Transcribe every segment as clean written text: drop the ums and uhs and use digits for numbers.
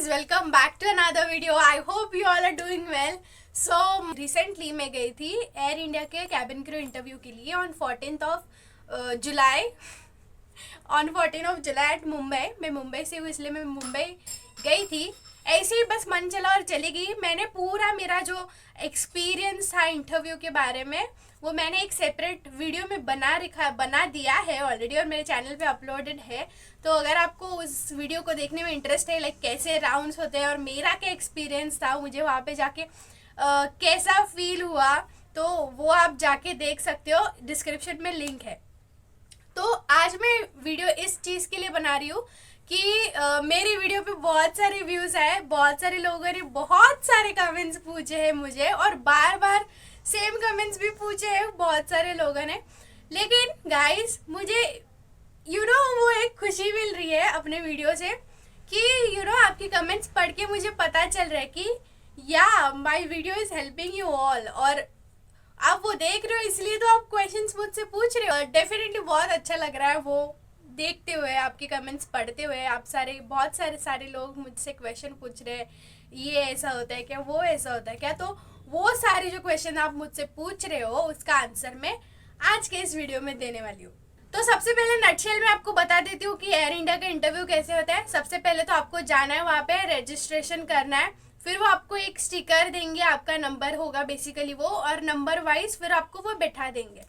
guys, welcome back to another video. I hope you all are doing well. So recently मैं गई थी Air India के cabin crew interview के लिए on 14th of July on 14 of July at Mumbai. मैं मुंबई से हूँ इसलिए मैं मुंबई गई थी. ऐसे ही बस मन चला और चली गई. मैंने पूरा मेरा जो एक्सपीरियंस था इंटरव्यू के बारे में वो मैंने एक सेपरेट वीडियो में बना दिया है ऑलरेडी और मेरे चैनल पे अपलोडेड है. तो अगर आपको उस वीडियो को देखने में इंटरेस्ट है, लाइक कैसे राउंड्स होते हैं और मेरा क्या एक्सपीरियंस था, मुझे वहाँ पे जाके कैसा फील हुआ, तो वो आप जाके देख सकते हो. डिस्क्रिप्शन में लिंक है. तो आज मैं वीडियो इस चीज़ के लिए बना रही हूँ कि मेरी वीडियो पे बहुत सारे व्यूज़ आए, बहुत सारे लोगों ने बहुत सारे कमेंट्स पूछे हैं मुझे और बार बार सेम कमेंट्स भी पूछे हैं बहुत सारे लोगों ने. लेकिन गाइस मुझे वो एक खुशी मिल रही है अपने वीडियो से कि आपकी कमेंट्स पढ़ के मुझे पता चल रहा है कि या my video is helping you all और आप वो देख रहे हो इसलिए तो आप क्वेश्चंस मुझसे पूछ रहे हो. डेफिनेटली बहुत अच्छा लग रहा है वो देखते हुए, आपके कमेंट्स पढ़ते हुए. आप बहुत सारे लोग मुझसे क्वेश्चन पूछ रहे हैं, ये ऐसा होता है क्या, वो ऐसा होता है क्या. तो वो सारे जो क्वेश्चन आप मुझसे पूछ रहे हो उसका आंसर मैं आज के इस वीडियो में देने वाली हूँ. तो सबसे पहले नटशेल में आपको बता देती हूँ कि एयर इंडिया का इंटरव्यू कैसे होता है. सबसे पहले तो आपको जाना है, वहाँ पे रजिस्ट्रेशन करना है. फिर वो आपको एक स्टिकर देंगे, आपका नंबर होगा बेसिकली वो, और नंबर वाइज फिर आपको वो बैठा देंगे.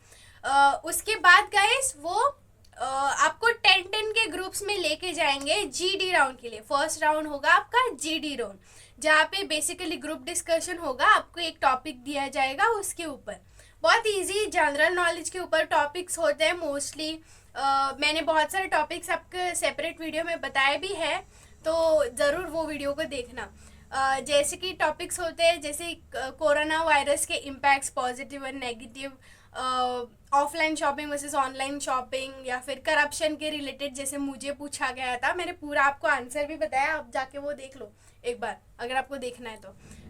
उसके बाद गाइस वो आपको 10-10 के ग्रुप्स में लेके जाएंगे जीडी राउंड के लिए. फर्स्ट राउंड होगा आपका जीडी राउंड, जहाँ पे बेसिकली ग्रुप डिस्कशन होगा. आपको एक टॉपिक दिया जाएगा, उसके ऊपर बहुत इजी जनरल नॉलेज के ऊपर टॉपिक्स होते हैं मोस्टली. मैंने बहुत सारे टॉपिक्स आपके सेपरेट वीडियो में बताए भी है, तो ज़रूर वो वीडियो को देखना. जैसे कि टॉपिक्स होते हैं जैसे कोरोना वायरस के इम्पैक्ट्स, पॉजिटिव और negative, offline shopping versus online shopping, या फिर करप्शन के रिलेटेड जैसे मुझे पूछा गया था. मैंने पूरा आपको आंसर भी बताया, आप जाके वो देख लो एक बार अगर आपको देखना है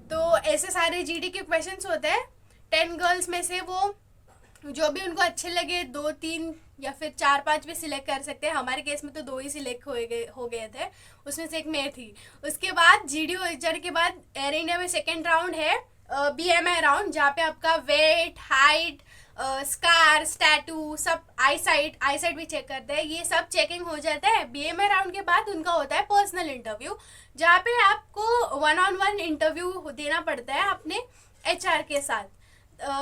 तो ऐसे सारे जीडी के क्वेश्चंस होते हैं. 10 गर्ल्स में से वो जो भी उनको अच्छे लगे 2-3 या फिर 4-5 भी सिलेक्ट कर सकते हैं. हमारे केस में तो 2 ही सिलेक्ट हो गए थे, उसमें से एक मैं थी. उसके बाद जीडी OHR के बाद एयर इंडिया में सेकेंड राउंड है BMI राउंड, जहाँ पे आपका वेट, हाइट, स्कार्स, टैटू, सब आईसाइट भी चेक करते हैं. ये सब चेकिंग हो जाता है. BMI राउंड के बाद उनका होता है पर्सनल इंटरव्यू, जहाँ पे आपको 1-on-1 इंटरव्यू देना पड़ता है अपने HR के साथ.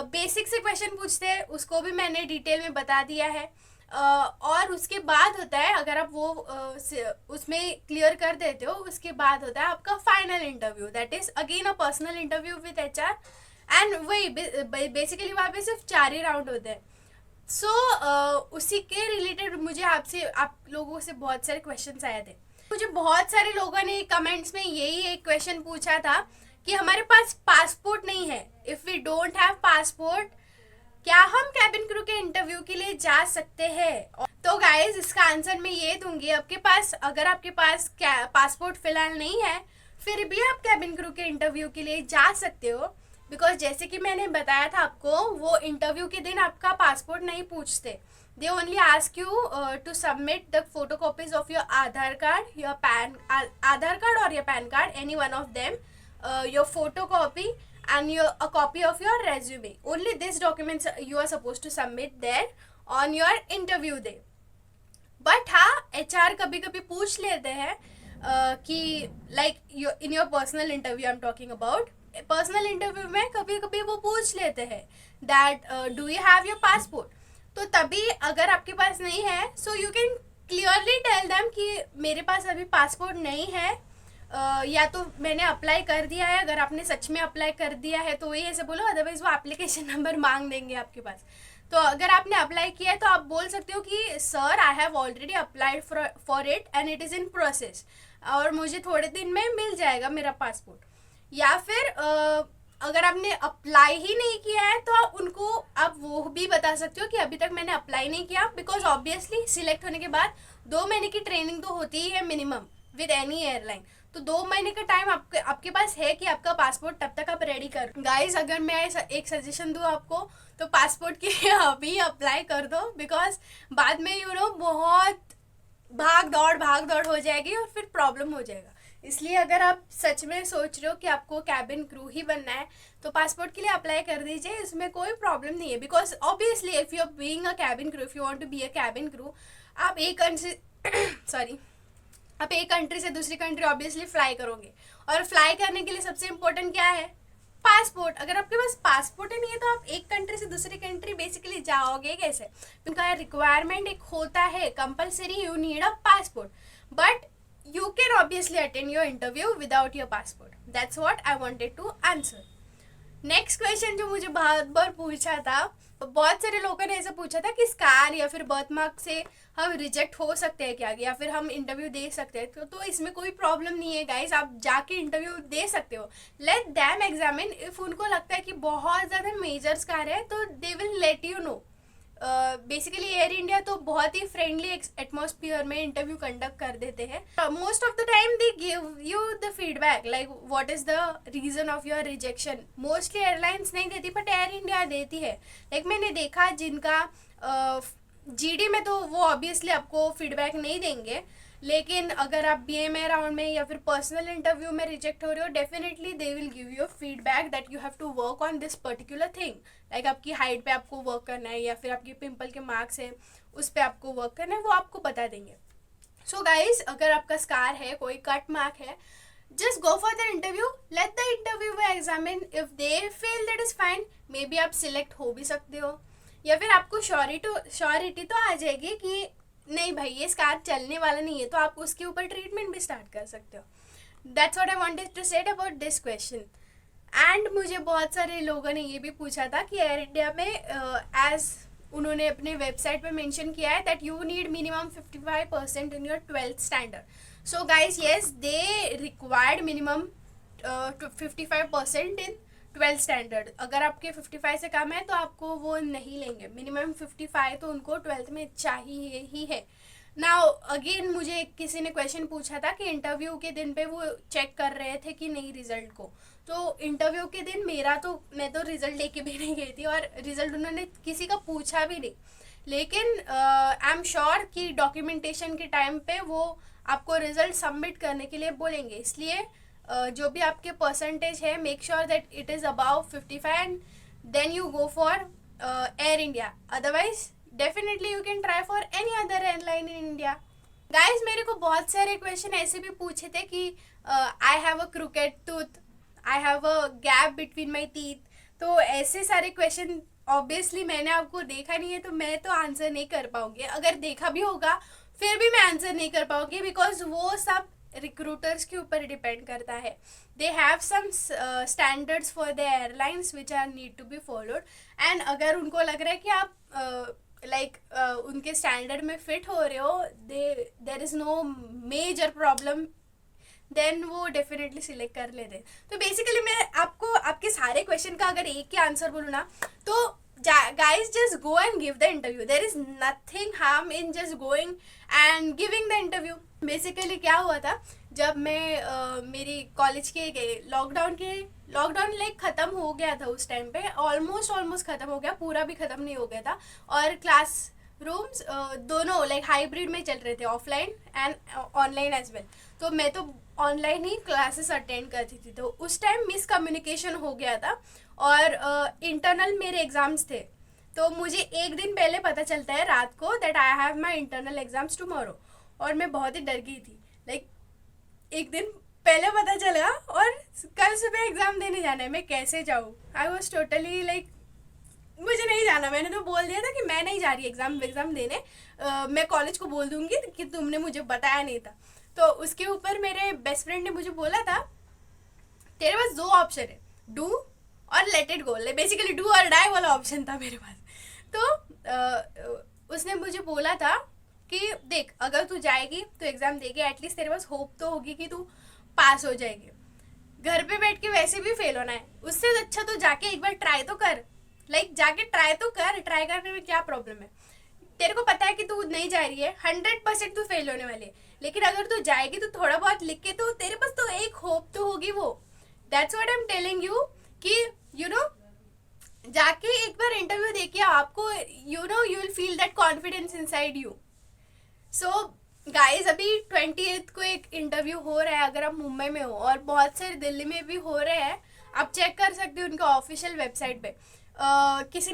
बेसिक से क्वेश्चन पूछते हैं, उसको भी मैंने डिटेल में बता दिया है. और उसके बाद होता है, अगर आप वो उसमें क्लियर कर देते हो, उसके बाद होता है आपका final interview. That is again a personal interview with HR. And वही बेसिकली वहाँ पे सिर्फ 4 ही राउंड होते हैं. उसी के रिलेटेड मुझे आप लोगों से बहुत सारे क्वेश्चन आए थे. मुझे बहुत सारे लोगों ने कमेंट्स में यही एक क्वेश्चन पूछा था कि हमारे पास पासपोर्ट नहीं है. If we don't have passport, क्या हम कैबिन क्रू के इंटरव्यू के लिए जा सकते हैं? तो गाइज इसका आंसर मैं ये दूंगी. अगर आपके पास पासपोर्ट फिलहाल नहीं है, फिर भी आप कैबिन क्रू के इंटरव्यू के लिए जा सकते हो. बिकॉज जैसे कि मैंने बताया था आपको, वो इंटरव्यू के दिन आपका पासपोर्ट नहीं पूछते. They only ask you to submit the photocopies of your Aadhaar card और your PAN card, any one of them, your photocopy and a copy of your resume. Only these documents you are supposed to submit there on your interview day. But हाँ, HR कभी कभी पूछ लेते हैं कि like in your personal interview I'm talking about, personal interview में कभी कभी वो पूछ लेते हैं that do you have your passport. तो तभी अगर आपके पास नहीं है, so you can clearly tell them कि मेरे पास अभी पासपोर्ट नहीं है, या तो मैंने अप्लाई कर दिया है. अगर आपने सच में अप्लाई कर दिया है तो वही ऐसे बोलो, अदरवाइज वो एप्लीकेशन नंबर मांग देंगे आपके पास. तो अगर आपने अप्लाई किया है तो आप बोल सकते हो कि sir I have already applied for it and it is in process, और मुझे थोड़े दिन में मिल जाएगा मेरा पासपोर्ट. या फिर अगर आपने अप्लाई ही नहीं किया है तो आप वो भी बता सकते हो कि अभी तक मैंने अप्लाई नहीं किया. बिकॉज ऑब्वियसली सिलेक्ट होने के बाद 2 महीने की ट्रेनिंग तो होती ही है मिनिमम विद एनी एयरलाइन. तो 2 महीने का टाइम आपके पास है कि आपका पासपोर्ट तब तक आप रेडी कर. गाइज अगर मैं एक सजेशन दूँ आपको, तो पासपोर्ट के लिए अभी अप्लाई कर दो. बिकॉज बाद में बहुत भाग दौड़ हो जाएगी और फिर प्रॉब्लम हो जाएगा। इसलिए अगर आप सच में सोच रहे हो कि आपको कैबिन क्रू ही बनना है तो पासपोर्ट के लिए अप्लाई कर दीजिए, इसमें कोई प्रॉब्लम नहीं है। Because obviously if you are being a cabin crew, if you want to be a cabin crew, आप एक कंट्री सॉरी आप एक कंट्री से दूसरी कंट्री ऑब्वियसली फ्लाई करोगे, और फ्लाई करने के लिए सबसे इम्पोर्टेंट क्या है? पासपोर्ट। अगर आपके पास पासपोर्ट ही नहीं है तो आप एक कंट्री से दूसरी कंट्री बेसिकली जाओगे कैसे? उनका रिक्वायरमेंट एक होता है compulsory, you need a passport, but you can obviously attend your interview without your passport. That's what I wanted to answer. Next question जो मुझे बहुत बार पूछा था, बहुत सारे लोगों ने ऐसा पूछा था कि स्कार या फिर बर्थ मार्क से हम रिजेक्ट हो सकते हैं क्या, या फिर हम इंटरव्यू दे सकते हैं? तो इसमें कोई प्रॉब्लम नहीं है गाइस, आप जाके इंटरव्यू दे सकते हो। Late them examine. इफ उनको लगता है कि बहुत ज़्यादा मेजर स्कार है तो they will let you know. Basically Air India तो बहुत ही फ्रेंडली एटमॉस्फियर में इंटरव्यू कंडक्ट कर देते हैं। Most of the time they give you the feedback like what is the reason of your rejection. Mostly airlines नहीं देती but air India देती है। लाइक मैंने देखा जिनका जीडी में तो वो ऑब्वियसली आपको फीडबैक नहीं देंगे, लेकिन अगर आप बीएमए राउंड में या फिर पर्सनल इंटरव्यू में रिजेक्ट हो रहे हो, definitely they will give you feedback that you have to work on this particular thing. Like आपकी हाइट पे आपको वर्क करना है या फिर आपकी पिंपल के मार्क्स हैं उस पर आपको वर्क करना है, वो आपको बता देंगे। सो गाइज, अगर आपका स्कार है, कोई कट मार्क है, just go for the interview, let the interviewer examine, if they feel that is fine, maybe आप सिलेक्ट हो भी सकते हो, या फिर आपको श्योरिटी तो आ जाएगी कि नहीं भाई ये स्कार चलने वाला नहीं है, तो आप उसके ऊपर ट्रीटमेंट भी स्टार्ट कर सकते हो। That's what I wanted to said about this question. And मुझे बहुत सारे लोगों ने ये भी पूछा था कि एयर इंडिया में एज उन्होंने अपने वेबसाइट पे मेंशन किया है that you need minimum 55% in your 12th standard. So guys yes, they required minimum 55% in 12th standard. अगर आपके 55 से कम है तो आपको वो नहीं लेंगे। मिनिमम 55 तो उनको 12th में चाहिए ही है। नाउ अगेन मुझे किसी ने क्वेश्चन पूछा था कि इंटरव्यू के दिन पे वो चेक कर रहे थे कि नहीं रिजल्ट को। तो इंटरव्यू के दिन मैं तो रिजल्ट लेके भी नहीं गई थी और रिजल्ट उन्होंने किसी का पूछा भी नहीं, लेकिन आई एम श्योर कि डॉक्यूमेंटेशन के टाइम पे वो आपको रिजल्ट सबमिट करने के लिए बोलेंगे। इसलिए जो भी आपके परसेंटेज है, make sure that it is about 55 and then you go for Air India. Otherwise definitely you can try for any other airline in India. Guys, मेरे को बहुत सारे क्वेश्चन ऐसे भी पूछे थे कि I have a crooked tooth, I have a gap between my teeth. तो ऐसे सारे क्वेश्चन ऑब्वियसली मैंने आपको देखा नहीं है तो मैं तो आंसर नहीं कर पाऊंगी। अगर देखा भी होगा फिर भी मैं आंसर नहीं कर पाऊंगी, बिकॉज वो सब रिक्रूटर्स के ऊपर डिपेंड करता है। They have some standards for the airlines which are need to be followed, and अगर उनको लग रहा है कि आप उनके स्टैंडर्ड में फिट हो रहे हो, there is no major problem, then वो डेफिनेटली सिलेक्ट कर लेते हैं। तो बेसिकली मैं आपको आपके सारे क्वेश्चन का अगर एक ही आंसर बोलूँ ना, तो guys just go and give the interview. There is nothing harm in just going and giving the interview. Basically क्या हुआ था, जब मैं मेरी कॉलेज के लॉकडाउन लाइक ख़त्म हो गया था उस टाइम पे, ऑलमोस्ट ख़त्म हो गया, पूरा भी ख़त्म नहीं हो गया था, और क्लास रूम्स दोनों लाइक हाइब्रिड में चल रहे थे, offline and online as well. तो मैं तो ऑनलाइन ही क्लासेस अटेंड करती थी। तो उस टाइम मिसकम्युनिकेशन हो गया था और इंटरनल मेरे एग्ज़ाम्स थे। तो मुझे एक दिन पहले पता चलता है रात को that I have my internal exams tomorrow, और मैं बहुत ही डर गई थी। लाइक एक दिन पहले पता चला और कल सुबह एग्ज़ाम देने जाना है, मैं कैसे जाऊँ? आई वॉज टोटली लाइक मुझे नहीं जाना। मैंने तो बोल दिया था कि मैं नहीं जा रही एग्ज़ाम देने, मैं कॉलेज को बोल दूँगी कि तुमने मुझे बताया नहीं था। तो उसके ऊपर मेरे बेस्ट फ्रेंड ने मुझे बोला था तेरे पास दो ऑप्शन है, डू और let it go. Basically do और डाई वाला ऑप्शन था मेरे पास। तो उसने मुझे बोला था कि देख, अगर तू जाएगी तो एग्ज़ाम देगी, एटलीस्ट तेरे पास होप तो होगी कि तू पास हो जाएगी। घर पे बैठ के वैसे भी फेल होना है, उससे अच्छा तो जाके एक बार ट्राई तो कर। जाके ट्राई तो कर, ट्राई करने में क्या प्रॉब्लम है? तेरे को पता है कि तू नहीं जा रही है, 100% तू फेल होने वाली है, लेकिन अगर तू जाएगी तो थोड़ा बहुत लिख के तो तेरे पास तो एक होप तो होगी वो। That's what I am telling you कि यू नो जाके एक बार इंटरव्यू देखिए, आपको you will feel that confidence inside you. So guys अभी 28 को एक इंटरव्यू हो रहा है, अगर आप मुंबई में हो, और बहुत से दिल्ली में भी हो रहे हैं। आप चेक कर सकते हो उनके ऑफिशियल वेबसाइट पे। किसी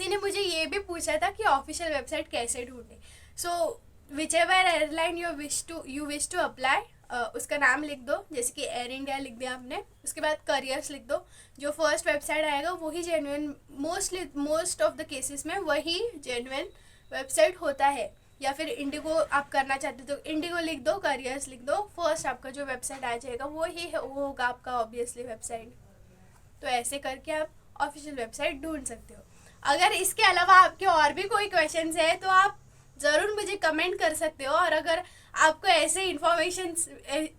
ने मुझे ये भी पूछा था कि ऑफिशियल वेबसाइट कैसे ढूंढे। So whichever airline you wish to apply, उसका नाम लिख दो, जैसे कि एयर इंडिया लिख दिया आपने, उसके बाद करियर्स लिख दो। जो फर्स्ट वेबसाइट आएगा वही genuine, most of the cases में वही जेन्युइन वेबसाइट होता है। या फिर इंडिगो आप करना चाहते हो तो इंडिगो लिख दो, करियर्स लिख दो, फर्स्ट आपका जो वेबसाइट आ जाएगा वो वो होगा आपका ऑब्वियसली वेबसाइट। तो ऐसे करके आप ऑफिशियल वेबसाइट ढूंढ सकते हो। अगर इसके अलावा आपके और भी कोई क्वेश्चंस है तो आप ज़रूर मुझे कमेंट कर सकते हो। और अगर आपको ऐसे इन्फॉर्मेशन,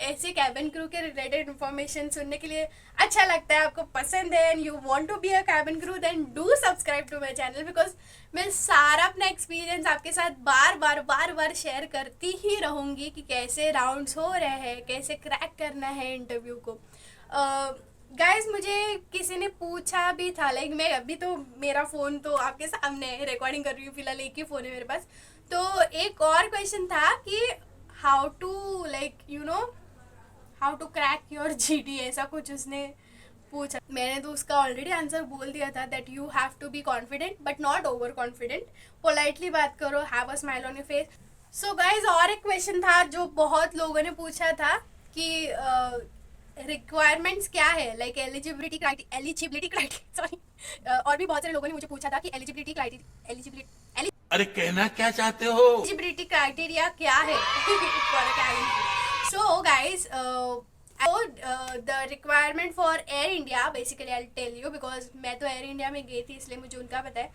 ऐसे कैबिन क्रू के रिलेटेड इन्फॉर्मेशन सुनने के लिए अच्छा लगता है, आपको पसंद है, and you want to be a cabin crew, then do subscribe to my channel, because मैं सारा अपना एक्सपीरियंस आपके साथ बार बार शेयर करती ही रहूँगी कि कैसे राउंड्स हो रहे हैं, कैसे क्रैक करना है इंटरव्यू को। गाइस मुझे किसी ने पूछा भी था, लाइक मैं अभी तो मेरा फ़ोन तो आपके सामने रिकॉर्डिंग कर रही हूँ, फिलहाल एक ही फ़ोन है मेरे पास। तो एक और क्वेश्चन था कि how to how to crack your GD, ऐसा कुछ उसने पूछा। मैंने तो उसका ऑलरेडी आंसर बोल दिया था, that you have to be confident but not over confident. Politely बात करो, have a smile on your face. So guys और एक क्वेश्चन था जो बहुत लोगों ने पूछा था कि रिक्वायरमेंट्स क्या है, लाइक एलिजिबिलिटी क्राइटेरिया, सॉरी, और भी बहुत सारे लोगों ने मुझे पूछा था कि एलिजिबिलिटी अरे कहना क्या चाहते हो? एलिजिबिलिटी क्राइटेरिया क्या है for a cabin. So guys the requirement for Air India, basically I tell you, because मैं तो एयर इंडिया में गई थी इसलिए मुझे उनका पता है।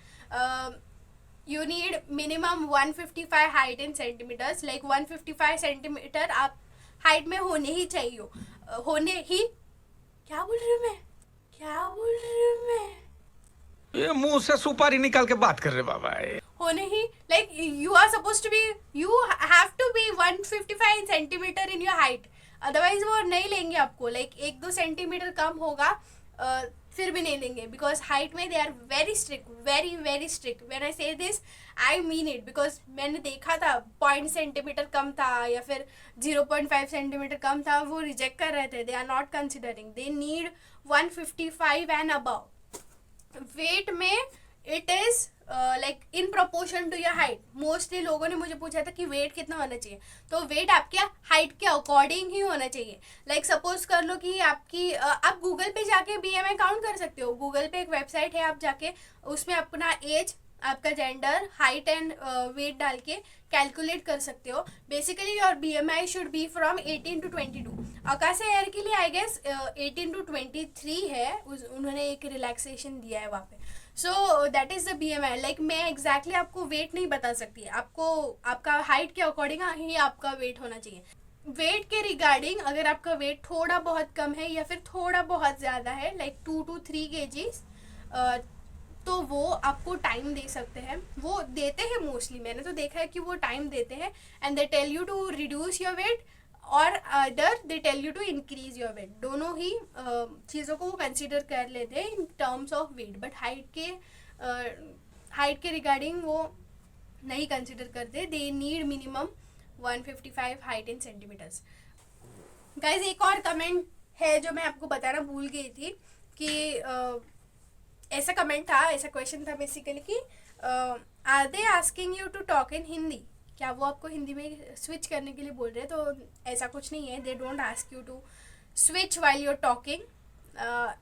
You need minimum 155 height in centimeters, like 155 centimeter आप हाइट में होने ही चाहिए हो। होने ही, क्या बोल रही हूँ मैं, क्या बोल रही हूँ मैं, ये मुंह से सुपारी निकाल के बात कर रहे बाबा। होने ही, like you are suppose to be, you have to be 155 centimetre in your height, otherwise वो नहीं लेंगे आपको। लाइक 1-2 सेंटीमीटर कम होगा फिर भी नहीं लेंगे, बिकॉज हाइट में they are very strict, very strict. When I say this I mean it, because मैंने देखा था 0.सेंटीमीटर कम था या फिर 0.5 सेंटीमीटर कम था, वो रिजेक्ट कर रहे थे, they are not considering, they need 155 and above. Weight में it is like in proportion to your height. Mostly लोगों ने मुझे पूछा था कि वेट कितना होना चाहिए, तो वेट आपके हाइट के अकॉर्डिंग ही होना चाहिए। लाइक सपोज कर लो कि आपकी आप गूगल पे जाके बीएमआई काउंट कर सकते हो। गूगल पे एक वेबसाइट है, आप जाके उसमें अपना एज, आपका जेंडर, हाइट एंड वेट डाल के कैलकुलेट कर सकते हो। Basically your BMI should be from 18 to 22। Akash air के लिए आई गेस 18 to 23 है, उन्होंने एक रिलैक्सेशन दिया है वहाँ पे। So that is the BMI. Like मैं एग्जैक्टली आपको वेट नहीं बता सकती, आपको आपका हाइट के अकॉर्डिंग ही आपका वेट होना चाहिए। वेट के रिगार्डिंग अगर आपका वेट थोड़ा बहुत कम है या फिर थोड़ा बहुत ज़्यादा है, लाइक 2 to 3 kgs, तो वो आपको टाइम दे सकते हैं, वो देते हैं मोस्टली। मैंने तो देखा है कि वो टाइम देते हैं, and they tell you to reduce your weight और other they tell you to increase your weight. दोनों ही चीज़ों को वो कंसिडर कर लेते हैं in terms of weight, but height के रिगार्डिंग वो नहीं कंसिडर करते। They need minimum 155 height in centimetres. Guys एक और कमेंट है जो मैं आपको बताना भूल गई थी कि ऐसा कमेंट था, ऐसा क्वेश्चन था बेसिकली कि are they asking you to talk in Hindi, क्या वो आपको हिंदी में स्विच करने के लिए बोल रहे हैं? तो ऐसा कुछ नहीं है, they don't ask you to switch while you're talking.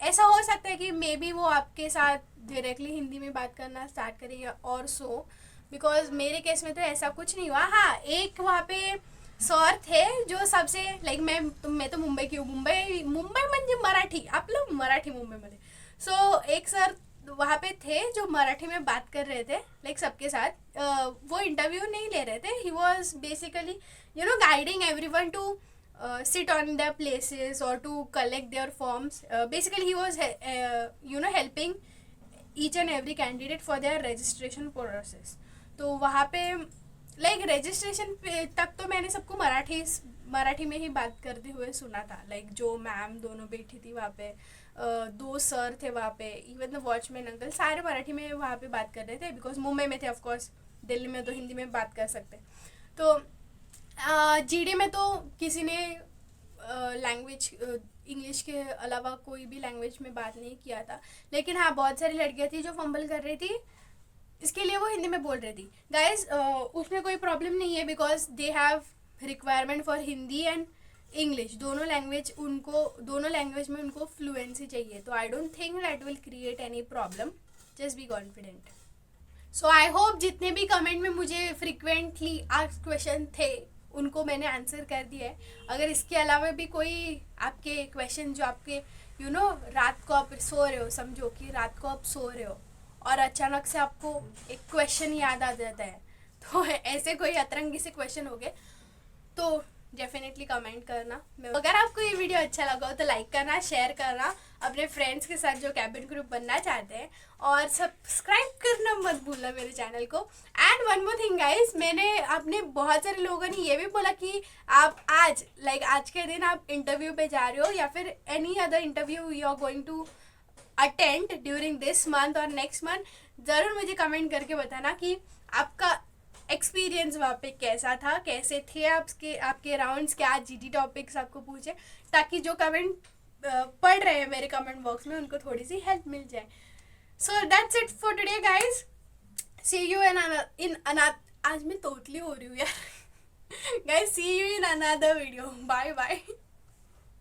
ऐसा हो सकता है कि मे बी वो आपके साथ डायरेक्टली हिंदी में बात करना स्टार्ट करें और सो, बिकॉज मेरे केस में तो ऐसा कुछ नहीं हुआ। हाँ, एक वहाँ पे सर थे जो सबसे लाईक मैं तो मुंबई की हूँ, मुंबई म्हणजे मराठी, आपलं मराठी मुंबईमध्ये। सो एक सर वहाँ पे थे जो मराठी में बात कर रहे थे, लाइक सबके साथ। वो इंटरव्यू नहीं ले रहे थे, he was basically guiding everyone to sit on their places or to collect their forms. Basically he was helping each and every candidate for their registration process. तो वहाँ पे लाइक रजिस्ट्रेशन तक तो मैंने सबको मराठी में ही बात करते हुए सुना था। लाइक जो मैम दोनों बैठी थी वहाँ पे, 2 सर थे वहाँ पे, इवन द वॉचमैन अंकल, सारे मराठी में वहाँ पे बात कर रहे थे, बिकॉज मुंबई में थे। ऑफकोर्स दिल्ली में तो हिंदी में बात कर सकते। तो जीडी में तो किसी ने लैंग्वेज इंग्लिश के अलावा कोई भी लैंग्वेज में बात नहीं किया था, लेकिन हाँ बहुत सारी लड़कियां थी जो फंबल कर रही थी, इसके लिए वो हिंदी में बोल रही थी। गाइस उसमें कोई प्रॉब्लम नहीं है, because they have requirement for Hindi and English, दोनों लैंग्वेज में उनको फ्लुएंसी चाहिए। तो I don't think that will create any problem, just be confident. So I hope जितने भी कमेंट में मुझे फ्रिक्वेंटली आस्क्ड क्वेश्चन थे उनको मैंने आंसर कर दिया है। अगर इसके अलावा भी कोई आपके क्वेश्चन जो आपके रात को आप सो रहे हो, समझो कि रात को आप सो रहे हो और अचानक से आपको एक क्वेश्चन याद आ जाता है, तो ऐसे कोई अतरंगी से क्वेश्चन हो गए तो डेफिनेटली कमेंट करना। अगर आपको ये वीडियो अच्छा लगा हो तो लाइक करना, शेयर करना अपने फ्रेंड्स के साथ जो कैबिन ग्रुप बनना चाहते हैं, और सब्सक्राइब करना मत भूलना मेरे चैनल को। And one more thing guys, मैंने आपने बहुत सारे लोगों ने ये भी बोला कि आप आज के दिन आप इंटरव्यू पे जा रहे हो या फिर any other interview you are going to attend during this month और नेक्स्ट मंथ। ज़रूर मुझे कमेंट करके बताना कि आपका एक्सपीरियंस वहाँ पे कैसा था, कैसे थे आपके राउंड्स, क्या जीडी टॉपिक्स आपको पूछे, ताकि जो कमेंट पढ़ रहे हैं मेरे कमेंट बॉक्स में उनको थोड़ी सी हेल्प मिल जाए। So that's it for today guys, see you in आज मैं तोतली हो रही हूँ यार गाइज, see you in another video, bye bye.